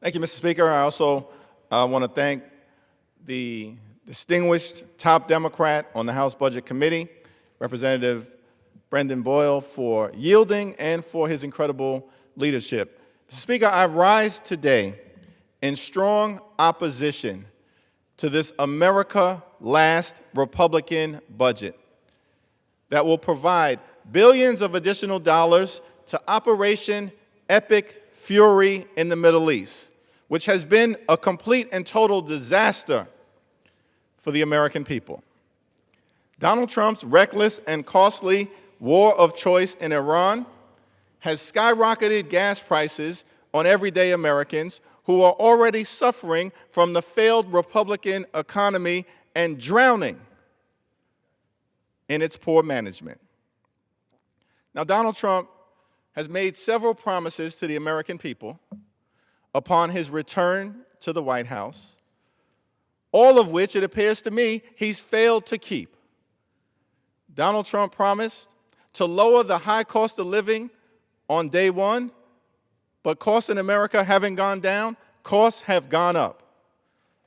Thank you, Mr. Speaker. I also want to thank the distinguished top Democrat on the House Budget Committee, Representative Brendan Boyle, for yielding and for his incredible leadership. Mr. Speaker, I rise today in strong opposition to this America Last Republican budget that will provide billions of additional dollars to Operation Epic Fury in the Middle East, which has been a complete and total disaster for the American people. Donald Trump's reckless and costly war of choice in Iran has skyrocketed gas prices on everyday Americans who are already suffering from the failed Republican economy and drowning in its poor management. Now, Donald Trump has made several promises to the American people upon his return to the White House, all of which, it appears to me, he's failed to keep. Donald Trump promised to lower the high cost of living on day one, but costs in America haven't gone down, costs have gone up,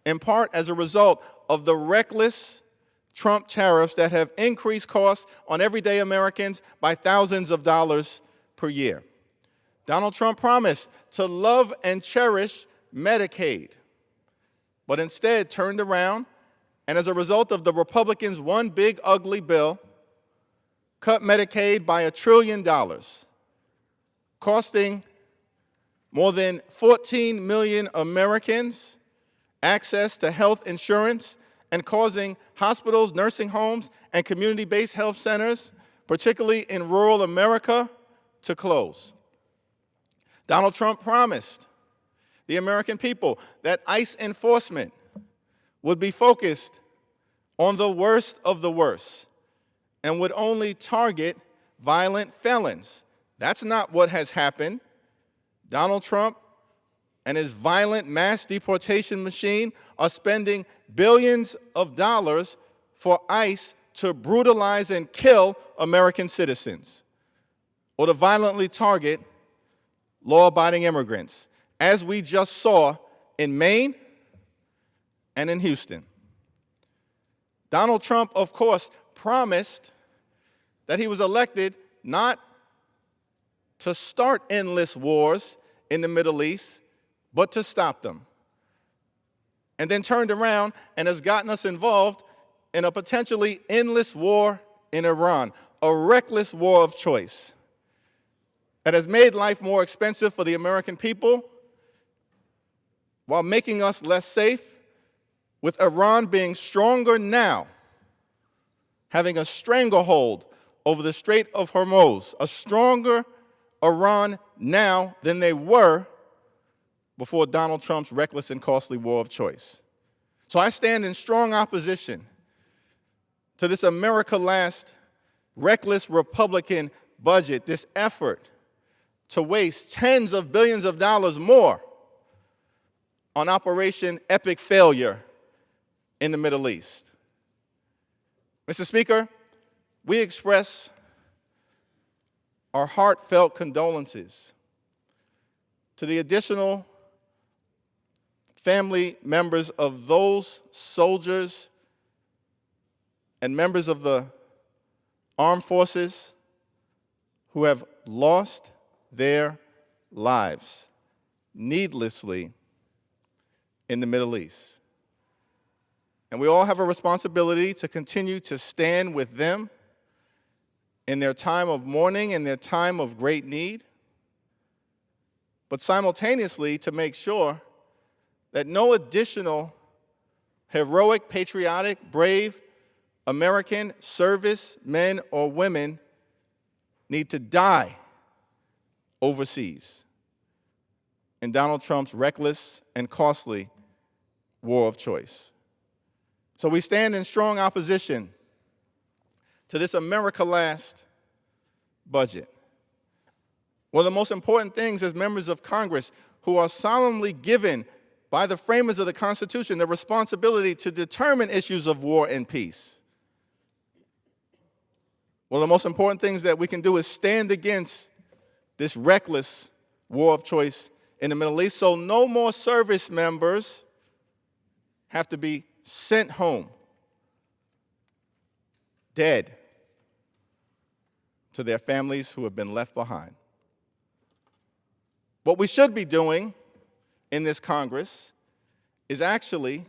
in part as a result of the reckless Trump tariffs that have increased costs on everyday Americans by thousands of dollars per year. Donald Trump promised to love and cherish Medicaid, but instead turned around and, as a result of the Republicans' one big ugly bill, cut Medicaid by $1 trillion, costing more than 14 million Americans access to health insurance and causing hospitals, nursing homes, and community-based health centers, particularly in rural America, to close. Donald Trump promised the American people that ICE enforcement would be focused on the worst of the worst and would only target violent felons. That's not what has happened. Donald Trump and his violent mass deportation machine are spending billions of dollars for ICE to brutalize and kill American citizens or to violently target law-abiding immigrants, as we just saw in Maine and in Houston. Donald Trump, of course, promised that he was elected not to start endless wars in the Middle East, but to stop them. And then turned around and has gotten us involved in a potentially endless war in Iran, a reckless war of choice that has made life more expensive for the American people while making us less safe, with Iran being stronger now, having a stranglehold over the Strait of Hormuz, a stronger Iran now than they were before Donald Trump's reckless and costly war of choice. So I stand in strong opposition to this America Last reckless Republican budget, this effort to waste tens of billions of dollars more on Operation Epic Failure in the Middle East. Mr. Speaker, we express our heartfelt condolences to the additional family members of those soldiers and members of the armed forces who have lost their lives needlessly in the Middle East. And we all have a responsibility to continue to stand with them in their time of mourning, in their time of great need, but simultaneously to make sure that no additional heroic, patriotic, brave American servicemen or women need to die overseas in Donald Trump's reckless and costly war of choice. So we stand in strong opposition to this America Last budget. One of the most important things as members of Congress who are solemnly given by the framers of the Constitution the responsibility to determine issues of war and peace. One of the most important things that we can do is stand against this reckless war of choice in the Middle East, so no more service members have to be sent home dead to their families who have been left behind. What we should be doing in this Congress is actually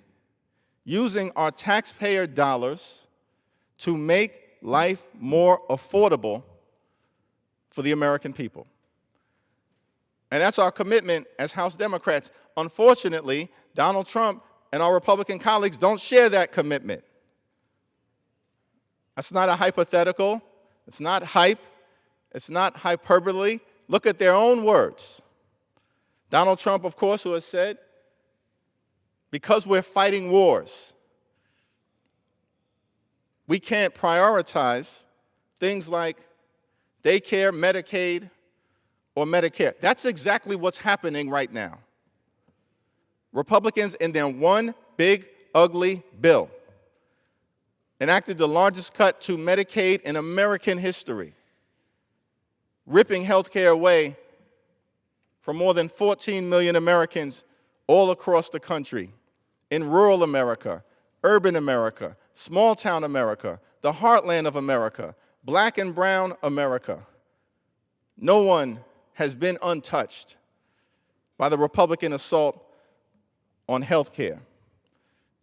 using our taxpayer dollars to make life more affordable for the American people. And that's our commitment as House Democrats. Unfortunately, Donald Trump and our Republican colleagues don't share that commitment. That's not a hypothetical. It's not hype. It's not hyperbole. Look at their own words. Donald Trump, of course, who has said, because we're fighting wars, we can't prioritize things like daycare, Medicaid, or Medicare. That's exactly what's happening right now. Republicans, in their one big, ugly bill, enacted the largest cut to Medicaid in American history, ripping health care away from more than 14 million Americans all across the country, in rural America, urban America, small-town America, the heartland of America, black and brown America. No one has been untouched by the Republican assault on health care.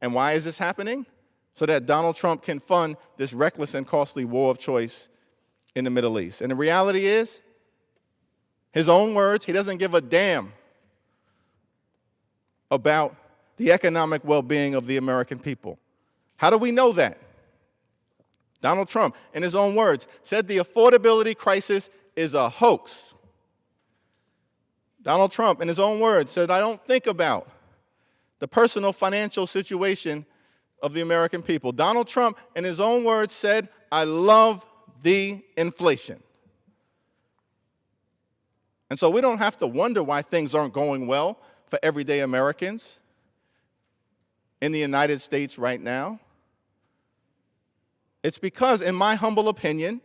And why is this happening? So that Donald Trump can fund this reckless and costly war of choice in the Middle East. And the reality is, his own words, he doesn't give a damn about the economic well-being of the American people. How do we know that? Donald Trump, in his own words, said the affordability crisis is a hoax. Donald Trump, in his own words, said, I don't think about the personal financial situation of the American people. Donald Trump, in his own words, said, I love the inflation. And so we don't have to wonder why things aren't going well for everyday Americans in the United States right now. It's because, in my humble opinion,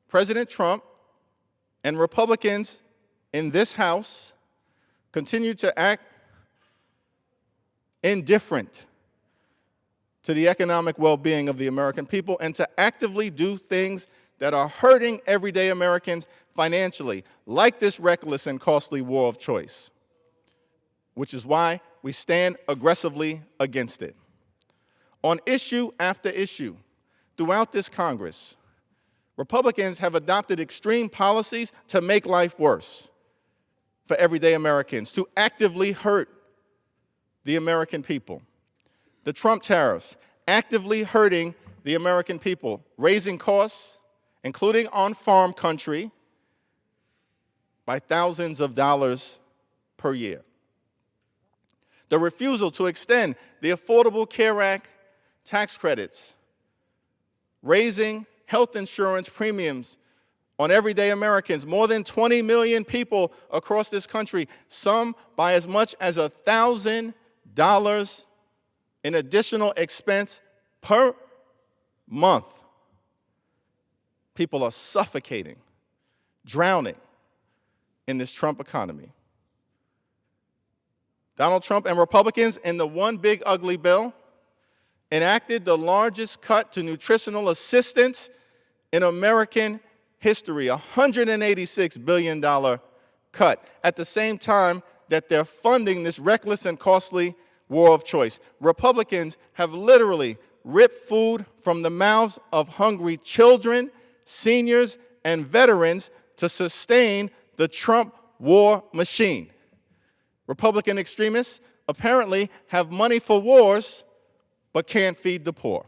President Trump and Republicans in this House continue to act indifferent to the economic well-being of the American people and to actively do things that are hurting everyday Americans financially, like this reckless and costly war of choice, which is why we stand aggressively against it. On issue after issue, throughout this Congress, Republicans have adopted extreme policies to make life worse for everyday Americans, to actively hurt the American people. The Trump tariffs, actively hurting the American people, raising costs, including on farm country, by thousands of dollars per year. The refusal to extend the Affordable Care Act tax credits, raising health insurance premiums on everyday Americans, more than 20 million people across this country, some by as much as $1,000 in additional expense per month. People are suffocating, drowning in this Trump economy. Donald Trump and Republicans, in the one big ugly bill, enacted the largest cut to nutritional assistance in American history, a $186 billion cut, at the same time that they're funding this reckless and costly war of choice. Republicans have literally ripped food from the mouths of hungry children, seniors, and veterans to sustain the Trump war machine. Republican extremists apparently have money for wars, but can't feed the poor.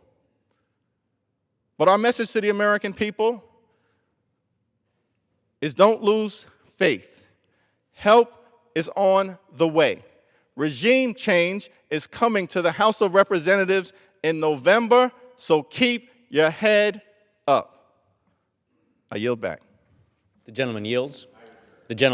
But our message to the American people is don't lose faith. Help is on the way. Regime change is coming to the House of Representatives in November, so keep your head up. I yield back. The gentleman yields.